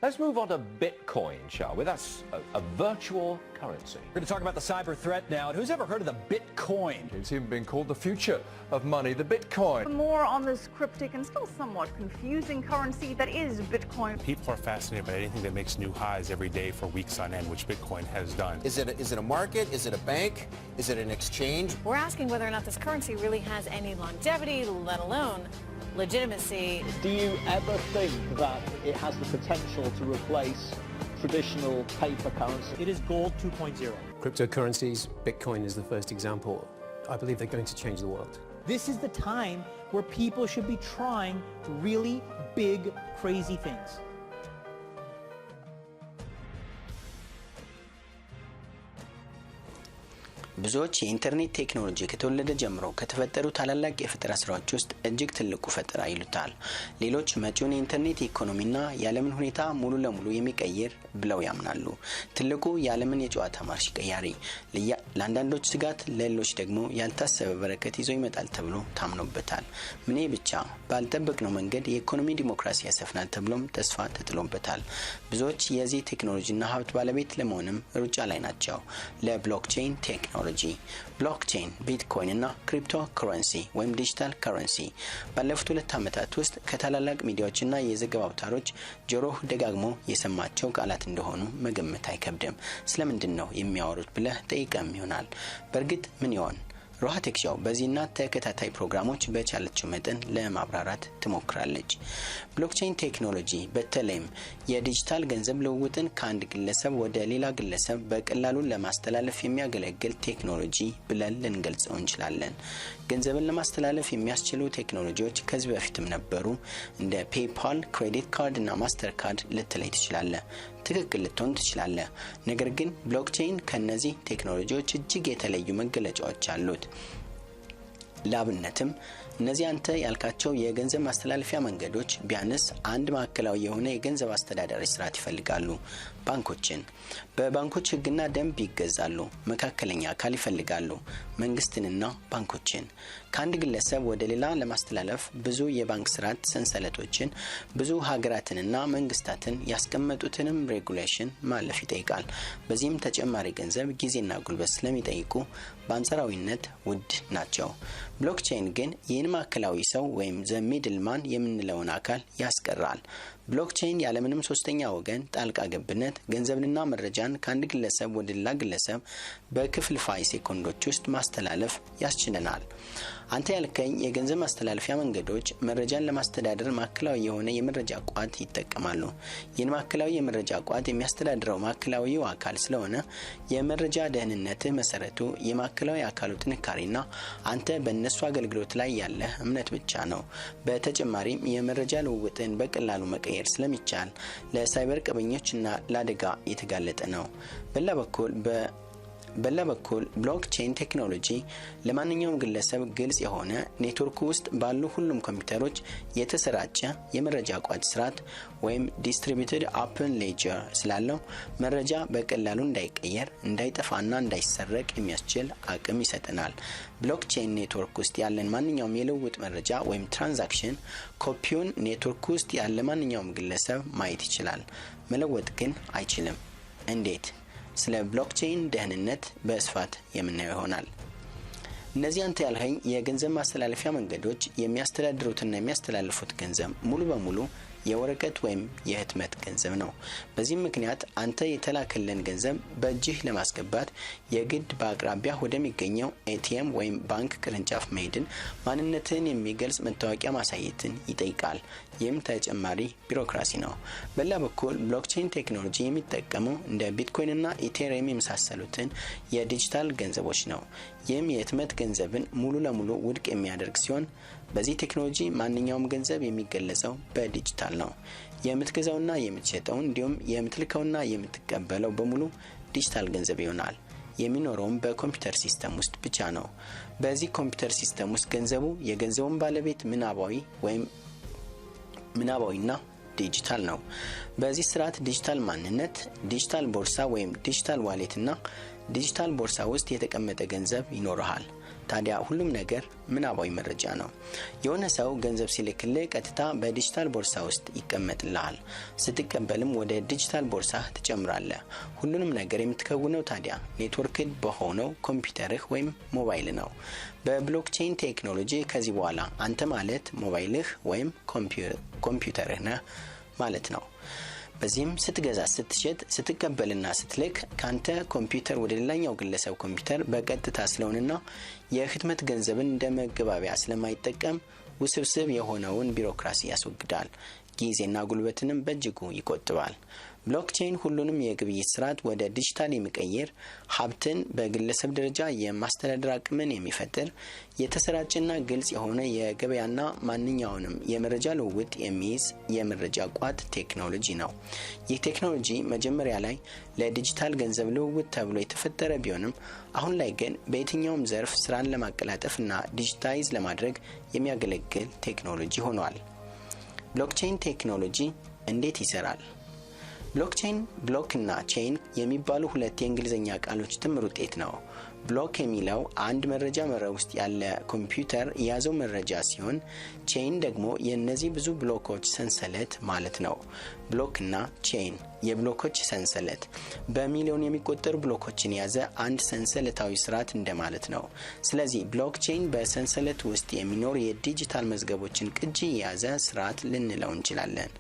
Let's move on to Bitcoin, shall we? That's a virtual currency. We're going to talk about the cyber threat now. And who's ever heard of the Bitcoin? It's even been called the future of money, the Bitcoin. For more on this cryptic and still somewhat confusing currency that is Bitcoin. People are fascinated by anything that makes new highs every day for weeks on end, which Bitcoin has done. Is it a market? Is it a bank? Is it an exchange? We're asking whether or not this currency really has any longevity, let alone legitimacy. Do you ever think that it has the potential to replace traditional paper currency? It is gold 2.0. Cryptocurrencies, Bitcoin is the first example. I believe they're going to change the world. This is the time where people should be trying really big, crazy things. ብዙዎች የኢንተርኔት ቴክኖሎጂ ከተወለደ ጀምሮ ከተፈጠሩ ታላላቅ የፈጠራ ስራዎች ውስጥ እጅግ ትልቁ ፈጠራ ይሉታል። ሌሎች መጪውን የኢንተርኔት ኢኮኖሚና የዓለምን ሁኔታ ሙሉ ለሙሉ የሚቀይር ብለው ያምናሉ። ትልቁ የዓለምን የጨዋታ ማርሽ ቀያሪ፣ ለአንዳንዶች ስጋት፣ ለሌሎች ደግሞ ያልታሰበ በረከት ይዞ ይመጣል ተብሎ ታምኖበታል። ምኔ ብቻ ባልጠበቅነው መንገድ የኢኮኖሚ ዲሞክራሲ ያሰፍናል ተብሎም ተስፋ ተጥሎበታል። ብዙዎች የዚህ ቴክኖሎጂና ሀብት ባለቤት ለመሆንም ሩጫ ላይ ናቸው። ለብሎክቼን ቴክኖሎጂ ብሎክቼን ቢትኮይን እና ክሪፕቶ ከረንሲ ወይም ዲጂታል ከረንሲ ባለፉት 2 ዓመታት ውስጥ ከታላላቅ ሚዲያዎችና የዘገባ አውታሮች ጆሮህ ደጋግሞ የሰማቸው ቃላት እንደሆኑ መገመት አይከብድም። ስለምንድን ነው የሚያወሩት ብለህ ጠይቀም ይሆናል። በእርግጥ ምን ይሆን? ሮሃ ቴክሻው በዚህና ተከታታይ ፕሮግራሞች በቻለችው መጠን ለማብራራት ትሞክራለች። ብሎክቼን ቴክኖሎጂ በተለይም የዲጂታል ገንዘብ ልውውጥን ከአንድ ግለሰብ ወደ ሌላ ግለሰብ በቀላሉ ለማስተላለፍ የሚያገለግል ቴክኖሎጂ ብለን ልንገልጸው እንችላለን። ገንዘብን ለማስተላለፍ የሚያስችሉ ቴክኖሎጂዎች ከዚህ በፊትም ነበሩ። እንደ ፔይፓል፣ ክሬዲት ካርድ እና ማስተር ካርድ ልትለይ ትችላለህ። ትክክል ልትሆን ትችላለህ። ነገር ግን ብሎክቼን ከነዚህ ቴክኖሎጂዎች እጅግ የተለዩ መገለጫዎች አሉት። ላብነትም እነዚህ አንተ ያልካቸው የገንዘብ ማስተላለፊያ መንገዶች ቢያንስ አንድ ማዕከላዊ የሆነ የገንዘብ አስተዳደር ስርዓት ይፈልጋሉ። ባንኮችን በባንኮች ህግና ደንብ ይገዛሉ። መካከለኛ አካል ይፈልጋሉ፣ መንግስትንና ባንኮችን። ከአንድ ግለሰብ ወደ ሌላ ለማስተላለፍ ብዙ የባንክ ስርዓት ሰንሰለቶችን፣ ብዙ ሀገራትንና መንግስታትን ያስቀመጡትንም ሬጉሌሽን ማለፍ ይጠይቃል። በዚህም ተጨማሪ ገንዘብ፣ ጊዜና ጉልበት ስለሚጠይቁ በአንጻራዊነት ውድ ናቸው። ብሎክቼን ግን ይህን ማዕከላዊ ሰው ወይም ዘ ሚድልማን የምንለውን አካል ያስቀራል። ብሎክቼን ያለምንም ሶስተኛ ወገን ጣልቃ ገብነት ገንዘብንና መረጃን ከአንድ ግለሰብ ወደ ሌላ ግለሰብ በክፍልፋይ ሴኮንዶች ውስጥ ማስተላለፍ ያስችለናል። አንተ ያልከኝ የገንዘብ ማስተላለፊያ መንገዶች መረጃን ለማስተዳደር ማዕከላዊ የሆነ የመረጃ ቋት ይጠቀማሉ። ይህን ማዕከላዊ የመረጃ ቋት የሚያስተዳድረው ማዕከላዊው አካል ስለሆነ የመረጃ ደህንነት መሰረቱ የማዕከላዊ አካሉ ጥንካሬና አንተ በእነሱ አገልግሎት ላይ ያለ እምነት ብቻ ነው። በተጨማሪም የመረጃ ልውውጥን በቀላሉ መቀየር ስለሚቻል ለሳይበር ቀበኞችና ለአደጋ የተጋለጠ ነው። በሌላ በኩል ብሎክቼን ቴክኖሎጂ ለማንኛውም ግለሰብ ግልጽ የሆነ ኔትወርክ ውስጥ ባሉ ሁሉም ኮምፒውተሮች የተሰራጨ የመረጃ ቋት ስርዓት ወይም ዲስትሪቢዩትድ ኦፕን ሌጀር ስላለው መረጃ በቀላሉ እንዳይቀየር፣ እንዳይጠፋና እንዳይሰረቅ የሚያስችል አቅም ይሰጠናል። ብሎክቼን ኔትወርክ ውስጥ ያለን ማንኛውም የልውውጥ መረጃ ወይም ትራንዛክሽን ኮፒውን ኔትወርክ ውስጥ ያለ ማንኛውም ግለሰብ ማየት ይችላል፣ መለወጥ ግን አይችልም። እንዴት? ስለ ብሎክቼን ደህንነት በስፋት የምናየው ይሆናል። እነዚህ አንተ ያልኸኝ የገንዘብ ማስተላለፊያ መንገዶች የሚያስተዳድሩትና የሚያስተላልፉት ገንዘብ ሙሉ በሙሉ የወረቀት ወይም የህትመት ገንዘብ ነው። በዚህም ምክንያት አንተ የተላከልን ገንዘብ በእጅህ ለማስገባት የግድ በአቅራቢያ ወደሚገኘው ኤቲኤም ወይም ባንክ ቅርንጫፍ መሄድን፣ ማንነትን የሚገልጽ መታወቂያ ማሳየትን ይጠይቃል። ይህም ተጨማሪ ቢሮክራሲ ነው። በሌላ በኩል ብሎክቼን ቴክኖሎጂ የሚጠቀመው እንደ ቢትኮይን እና ኢቴሪየም የመሳሰሉትን የዲጂታል ገንዘቦች ነው። ይህም የህትመት ገንዘብን ሙሉ ለሙሉ ውድቅ የሚያደርግ ሲሆን በዚህ ቴክኖሎጂ ማንኛውም ገንዘብ የሚገለጸው በዲጂታል ነው። የምትገዛውና የምትሸጠው እንዲሁም የምትልከውና የምትቀበለው በሙሉ ዲጂታል ገንዘብ ይሆናል። የሚኖረውም በኮምፒውተር ሲስተም ውስጥ ብቻ ነው። በዚህ ኮምፒውተር ሲስተም ውስጥ ገንዘቡ የገንዘቡን ባለቤት ምናባዊና ዲጂታል ነው። በዚህ ስርዓት ዲጂታል ማንነት፣ ዲጂታል ቦርሳ ወይም ዲጂታል ዋሌትና ዲጂታል ቦርሳ ውስጥ የተቀመጠ ገንዘብ ይኖርሃል። ታዲያ ሁሉም ነገር ምናባዊ መረጃ ነው። የሆነ ሰው ገንዘብ ሲልክልህ ቀጥታ በዲጂታል ቦርሳ ውስጥ ይቀመጥልሃል። ስትቀበልም ወደ ዲጂታል ቦርሳ ትጨምራለህ። ሁሉንም ነገር የምትከውነው ታዲያ ኔትወርክድ በሆነው ኮምፒውተርህ ወይም ሞባይል ነው። በብሎክቼን ቴክኖሎጂ ከዚህ በኋላ አንተ ማለት ሞባይልህ ወይም ኮምፒውተርህ ነህ ማለት ነው። በዚህም ስትገዛ፣ ስትሸጥ፣ ስትቀበልና ስትልክ ካንተ ኮምፒውተር ወደ ሌላኛው ግለሰብ ኮምፒውተር በቀጥታ ስለሆነና የህትመት ገንዘብን እንደ መገባቢያ ስለማይጠቀም ውስብስብ የሆነውን ቢሮክራሲ ያስወግዳል። ጊዜና ጉልበትንም በእጅጉ ይቆጥባል። ብሎክቼን ሁሉንም የግብይት ስርዓት ወደ ዲጂታል የሚቀይር፣ ሀብትን በግለሰብ ደረጃ የማስተዳደር አቅምን የሚፈጥር፣ የተሰራጨና ግልጽ የሆነ የገበያና ማንኛውንም የመረጃ ልውውጥ የሚይዝ የመረጃ ቋት ቴክኖሎጂ ነው። ይህ ቴክኖሎጂ መጀመሪያ ላይ ለዲጂታል ገንዘብ ልውውጥ ተብሎ የተፈጠረ ቢሆንም አሁን ላይ ግን በየትኛውም ዘርፍ ስራን ለማቀላጠፍና ዲጂታይዝ ለማድረግ የሚያገለግል ቴክኖሎጂ ሆኗል። ብሎክቼን ቴክኖሎጂ እንዴት ይሰራል? ብሎክቼን ብሎክ እና ቼን የሚባሉ ሁለት የእንግሊዘኛ ቃሎች ጥምር ውጤት ነው። ብሎክ የሚለው አንድ መረጃ መረብ ውስጥ ያለ ኮምፒውተር የያዘው መረጃ ሲሆን ቼን ደግሞ የእነዚህ ብዙ ብሎኮች ሰንሰለት ማለት ነው። ብሎክ እና ቼን የብሎኮች ሰንሰለት፣ በሚሊዮን የሚቆጠሩ ብሎኮችን የያዘ አንድ ሰንሰለታዊ ስርዓት እንደማለት ነው። ስለዚህ ብሎክቼን በሰንሰለት ውስጥ የሚኖር የዲጂታል መዝገቦችን ቅጂ የያዘ ስርዓት ልንለው እንችላለን።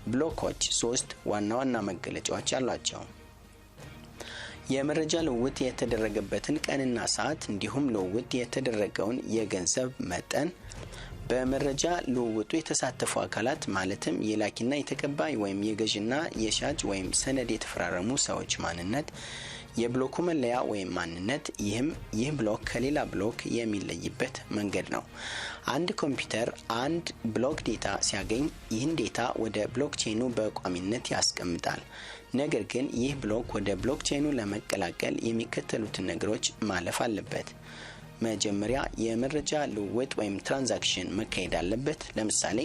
ብሎኮች 3 ዋና ዋና መገለጫዎች አሏቸው። የመረጃ ልውውጥ የተደረገበትን ቀንና ሰዓት እንዲሁም ልውውጥ የተደረገውን የገንዘብ መጠን፣ በመረጃ ልውውጡ የተሳተፉ አካላት ማለትም የላኪና የተቀባይ ወይም የገዥና የሻጭ ወይም ሰነድ የተፈራረሙ ሰዎች ማንነት፣ የብሎኩ መለያ ወይም ማንነት፣ ይህ ብሎክ ከሌላ ብሎክ የሚለይበት መንገድ ነው። አንድ ኮምፒውተር አንድ ብሎክ ዴታ ሲያገኝ ይህን ዴታ ወደ ብሎክቼኑ በቋሚነት ያስቀምጣል። ነገር ግን ይህ ብሎክ ወደ ብሎክቼኑ ለመቀላቀል የሚከተሉትን ነገሮች ማለፍ አለበት። መጀመሪያ የመረጃ ልውውጥ ወይም ትራንዛክሽን መካሄድ አለበት። ለምሳሌ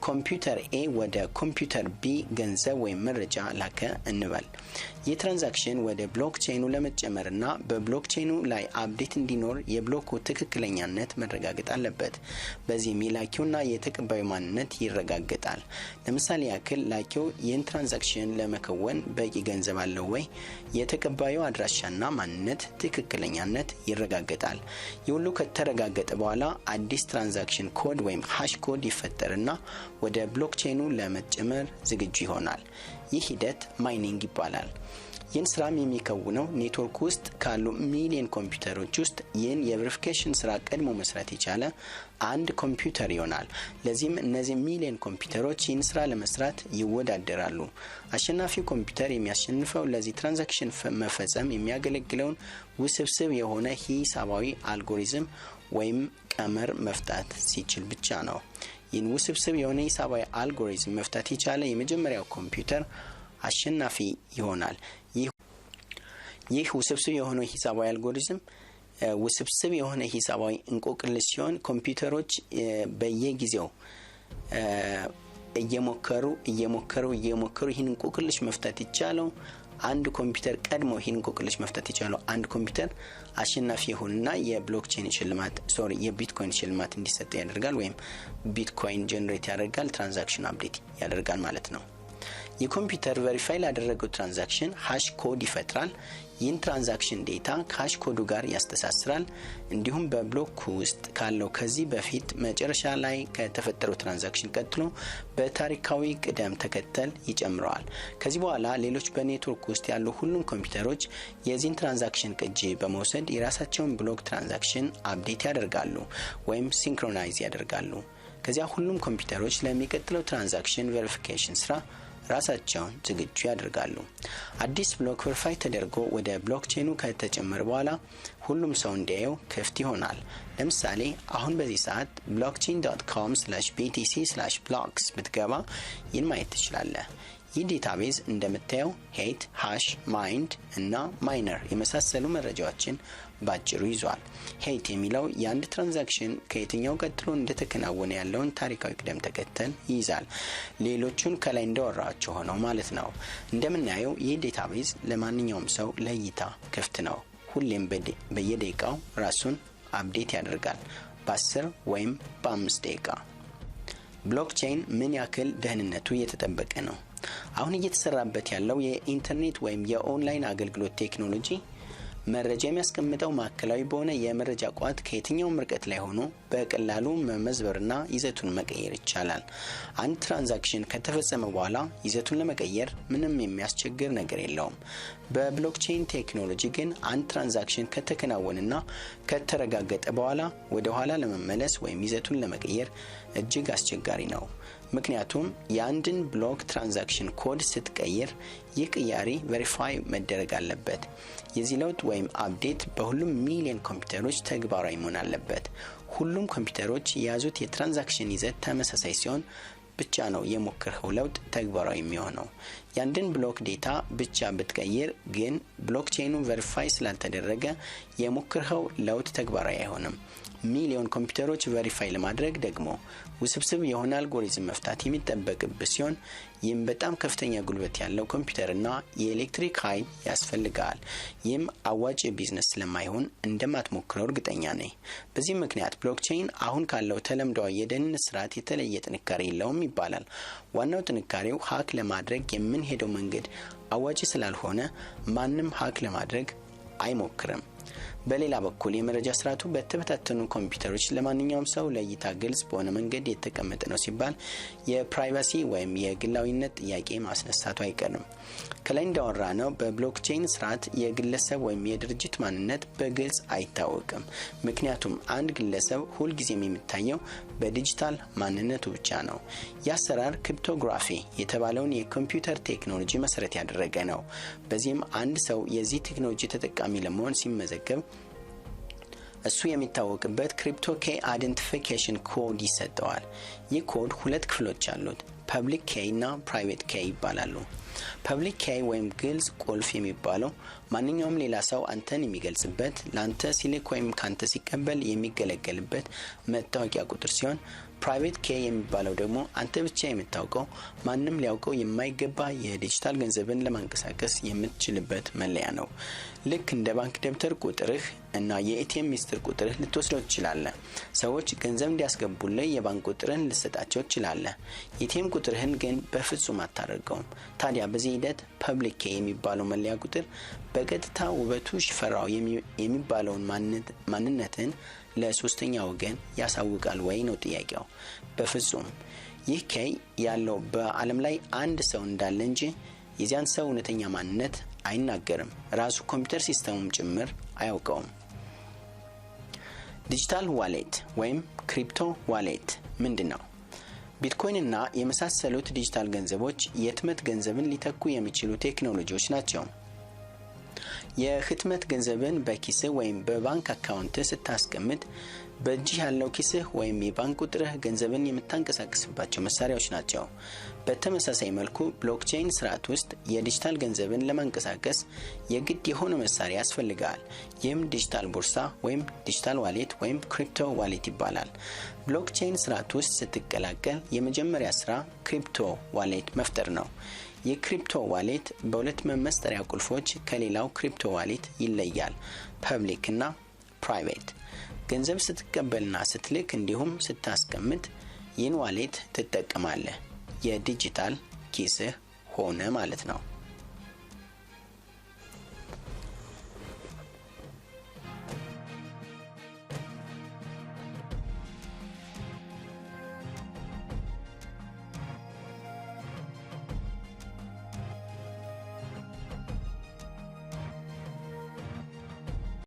ኮምፒውተር ኤ ወደ ኮምፒውተር ቢ ገንዘብ ወይም መረጃ ላከ እንበል። ይህ ትራንዛክሽን ወደ ብሎክቼኑ ለመጨመርና በብሎክቼኑ ላይ አፕዴት እንዲኖር የብሎኩ ትክክለኛነት መረጋገጥ አለበት። በዚህም የላኪውና የተቀባዩ ማንነት ይረጋገጣል። ለምሳሌ ያክል ላኪው ይህን ትራንዛክሽን ለመከወን በቂ ገንዘብ አለው ወይ? የተቀባዩ አድራሻና ማንነት ትክክለኛነት ይረጋገጣል። ይህ ሁሉ ከተረጋገጠ በኋላ አዲስ ትራንዛክሽን ኮድ ወይም ሃሽ ኮድ ይፈጠርና ወደ ብሎክቼኑ ለመጨመር ዝግጁ ይሆናል። ይህ ሂደት ማይኒንግ ይባላል። ይህን ስራም የሚከውነው ኔትወርክ ውስጥ ካሉ ሚሊዮን ኮምፒውተሮች ውስጥ ይህን የቬሪፊኬሽን ስራ ቀድሞ መስራት የቻለ አንድ ኮምፒውተር ይሆናል። ለዚህም እነዚህ ሚሊዮን ኮምፒውተሮች ይህን ስራ ለመስራት ይወዳደራሉ። አሸናፊው ኮምፒውተር የሚያሸንፈው ለዚህ ትራንዛክሽን መፈጸም የሚያገለግለውን ውስብስብ የሆነ ሂሳባዊ አልጎሪዝም ወይም ቀመር መፍታት ሲችል ብቻ ነው። ይህን ውስብስብ የሆነ ሂሳባዊ አልጎሪዝም መፍታት የቻለ የመጀመሪያው ኮምፒውተር አሸናፊ ይሆናል። ይህ ውስብስብ የሆነ ሂሳባዊ አልጎሪዝም ውስብስብ የሆነ ሂሳባዊ እንቆቅልሽ ሲሆን ኮምፒውተሮች በየጊዜው እየሞከሩ ይህን እንቆቅልሽ መፍታት ይቻላል። አንድ ኮምፒውተር ቀድሞ ይህን እንቆቅልሽ መፍታት የቻለው አንድ ኮምፒውተር አሸናፊ ይሆንና የብሎክቼን የቢትኮይን ሽልማት እንዲሰጥ ያደርጋል፣ ወይም ቢትኮይን ጀነሬት ያደርጋል፣ ትራንዛክሽን አፕዴት ያደርጋል ማለት ነው። የኮምፒውተር ቬሪፋይ ላደረገው ትራንዛክሽን ሃሽ ኮድ ይፈጥራል። ይህን ትራንዛክሽን ዴታ ከሃሽ ኮዱ ጋር ያስተሳስራል። እንዲሁም በብሎክ ውስጥ ካለው ከዚህ በፊት መጨረሻ ላይ ከተፈጠረው ትራንዛክሽን ቀጥሎ በታሪካዊ ቅደም ተከተል ይጨምረዋል። ከዚህ በኋላ ሌሎች በኔትወርክ ውስጥ ያሉ ሁሉም ኮምፒውተሮች የዚህን ትራንዛክሽን ቅጂ በመውሰድ የራሳቸውን ብሎክ ትራንዛክሽን አፕዴት ያደርጋሉ ወይም ሲንክሮናይዝ ያደርጋሉ። ከዚያ ሁሉም ኮምፒውተሮች ለሚቀጥለው ትራንዛክሽን ቬሪፊኬሽን ስራ ራሳቸውን ዝግጁ ያደርጋሉ። አዲስ ብሎክ ቬሪፋይ ተደርጎ ወደ ብሎክቼኑ ከተጨመረ በኋላ ሁሉም ሰው እንዲያየው ክፍት ይሆናል። ለምሳሌ አሁን በዚህ ሰዓት blockchain.com/btc/blocks ብትገባ ይህን ማየት ትችላለህ። ይህ ዴታቤዝ እንደምታየው ሄት፣ ሃሽ፣ ማይንድ እና ማይነር የመሳሰሉ መረጃዎችን ባጭሩ ይዟል። ሄት የሚለው የአንድ ትራንዛክሽን ከየትኛው ቀጥሎ እንደተከናወነ ያለውን ታሪካዊ ቅደም ተከተል ይይዛል። ሌሎቹን ከላይ እንደወራቸው ሆነው ማለት ነው። እንደምናየው ይህ ዴታቤዝ ለማንኛውም ሰው ለእይታ ክፍት ነው። ሁሌም በየደቂቃው ራሱን አፕዴት ያደርጋል በ10 ወይም በ5 ደቂቃ። ብሎክቼን ምን ያክል ደህንነቱ የተጠበቀ ነው? አሁን እየተሰራበት ያለው የኢንተርኔት ወይም የኦንላይን አገልግሎት ቴክኖሎጂ መረጃ የሚያስቀምጠው ማዕከላዊ በሆነ የመረጃ ቋት ከየትኛውም ርቀት ላይ ሆኖ በቀላሉ መመዝበርና ይዘቱን መቀየር ይቻላል። አንድ ትራንዛክሽን ከተፈጸመ በኋላ ይዘቱን ለመቀየር ምንም የሚያስቸግር ነገር የለውም። በብሎክቼን ቴክኖሎጂ ግን አንድ ትራንዛክሽን ከተከናወነና ከተረጋገጠ በኋላ ወደ ኋላ ለመመለስ ወይም ይዘቱን ለመቀየር እጅግ አስቸጋሪ ነው። ምክንያቱም የአንድን ብሎክ ትራንዛክሽን ኮድ ስትቀይር ይህ ቅያሪ ቬሪፋይ መደረግ አለበት። የዚህ ለውጥ ወይም አፕዴት በሁሉም ሚሊዮን ኮምፒውተሮች ተግባራዊ መሆን አለበት። ሁሉም ኮምፒውተሮች የያዙት የትራንዛክሽን ይዘት ተመሳሳይ ሲሆን ብቻ ነው የሞከርኸው ለውጥ ተግባራዊ የሚሆነው። ያንድን ብሎክ ዴታ ብቻ ብትቀይር ግን ብሎክቼኑ ቬሪፋይ ስላልተደረገ የሞከርኸው ለውጥ ተግባራዊ አይሆንም። ሚሊዮን ኮምፒውተሮች ቬሪፋይ ለማድረግ ደግሞ ውስብስብ የሆነ አልጎሪዝም መፍታት የሚጠበቅበት ሲሆን ይህም በጣም ከፍተኛ ጉልበት ያለው ኮምፒውተርና የኤሌክትሪክ ኃይል ያስፈልጋል። ይህም አዋጭ ቢዝነስ ስለማይሆን እንደማትሞክረው እርግጠኛ ነኝ። በዚህ ምክንያት ብሎክቼን አሁን ካለው ተለምዷዊ የደህንነት ስርዓት የተለየ ጥንካሬ የለውም ይባላል። ዋናው ጥንካሬው ሀክ ለማድረግ የምንሄደው መንገድ አዋጭ ስላልሆነ ማንም ሀክ ለማድረግ አይሞክርም። በሌላ በኩል የመረጃ ስርዓቱ በተበታተኑ ኮምፒውተሮች ለማንኛውም ሰው ለእይታ ግልጽ በሆነ መንገድ የተቀመጠ ነው ሲባል የፕራይቬሲ ወይም የግላዊነት ጥያቄ ማስነሳቱ አይቀርም። ከላይ እንዳወራ ነው በብሎክቼን ስርዓት የግለሰብ ወይም የድርጅት ማንነት በግልጽ አይታወቅም። ምክንያቱም አንድ ግለሰብ ሁልጊዜም የሚታየው በዲጂታል ማንነቱ ብቻ ነው። የአሰራር ክሪፕቶግራፊ የተባለውን የኮምፒውተር ቴክኖሎጂ መሰረት ያደረገ ነው። በዚህም አንድ ሰው የዚህ ቴክኖሎጂ ተጠቃሚ ለመሆን ሲመዘገብ እሱ የሚታወቅበት ክሪፕቶ ኬይ አይደንቲፊኬሽን ኮድ ይሰጠዋል። ይህ ኮድ ሁለት ክፍሎች አሉት። ፐብሊክ ኬይ እና ፕራይቬት ኬይ ይባላሉ። ፐብሊክ ኬይ ወይም ግልጽ ቁልፍ የሚባለው ማንኛውም ሌላ ሰው አንተን የሚገልጽበት፣ ላንተ ሲልክ ወይም ካንተ ሲቀበል የሚገለገልበት መታወቂያ ቁጥር ሲሆን ፕራይቬት ኬይ የሚባለው ደግሞ አንተ ብቻ የምታውቀው ማንም ሊያውቀው የማይገባ የዲጂታል ገንዘብን ለማንቀሳቀስ የምትችልበት መለያ ነው። ልክ እንደ ባንክ ደብተር ቁጥርህ እና የኤቲኤም ሚስጥር ቁጥርህ ልትወስደው ትችላለህ። ሰዎች ገንዘብ እንዲያስገቡልህ የባንክ ቁጥርህን ልትሰጣቸው ትችላለህ። የኤቲኤም ቁጥርህን ግን በፍጹም አታደርገውም። ታዲያ በዚህ ሂደት ፐብሊክ ኬይ የሚባለው መለያ ቁጥር በቀጥታ ውበቱ ሽፈራው የሚባለውን ማንነትን ለሶስተኛ ወገን ያሳውቃል ወይ ነው ጥያቄው። በፍጹም። ይህ ኬይ ያለው በዓለም ላይ አንድ ሰው እንዳለ እንጂ የዚያን ሰው እውነተኛ ማንነት አይናገርም። ራሱ ኮምፒውተር ሲስተሙም ጭምር አያውቀውም። ዲጂታል ዋሌት ወይም ክሪፕቶ ዋሌት ምንድነው? ቢትኮይን እና የመሳሰሉት ዲጂታል ገንዘቦች የህትመት ገንዘብን ሊተኩ የሚችሉ ቴክኖሎጂዎች ናቸው። የህትመት ገንዘብን በኪስህ ወይም በባንክ አካውንት ስታስቀምጥ በእጅህ ያለው ኪስህ ወይም የባንክ ቁጥርህ ገንዘብን የምታንቀሳቅስባቸው መሳሪያዎች ናቸው። በተመሳሳይ መልኩ ብሎክቼን ስርዓት ውስጥ የዲጂታል ገንዘብን ለማንቀሳቀስ የግድ የሆነ መሳሪያ ያስፈልጋል። ይህም ዲጂታል ቦርሳ ወይም ዲጂታል ዋሌት ወይም ክሪፕቶ ዋሌት ይባላል። ብሎክቼን ስርዓት ውስጥ ስትቀላቀል የመጀመሪያ ስራ ክሪፕቶ ዋሌት መፍጠር ነው። የክሪፕቶ ዋሌት በሁለት መመስጠሪያ ቁልፎች ከሌላው ክሪፕቶ ዋሌት ይለያል፣ ፐብሊክ እና ፕራይቬት። ገንዘብ ስትቀበልና ስትልክ እንዲሁም ስታስቀምጥ ይህን ዋሌት ትጠቀማለህ። የዲጂታል ኪስህ ሆነ ማለት ነው።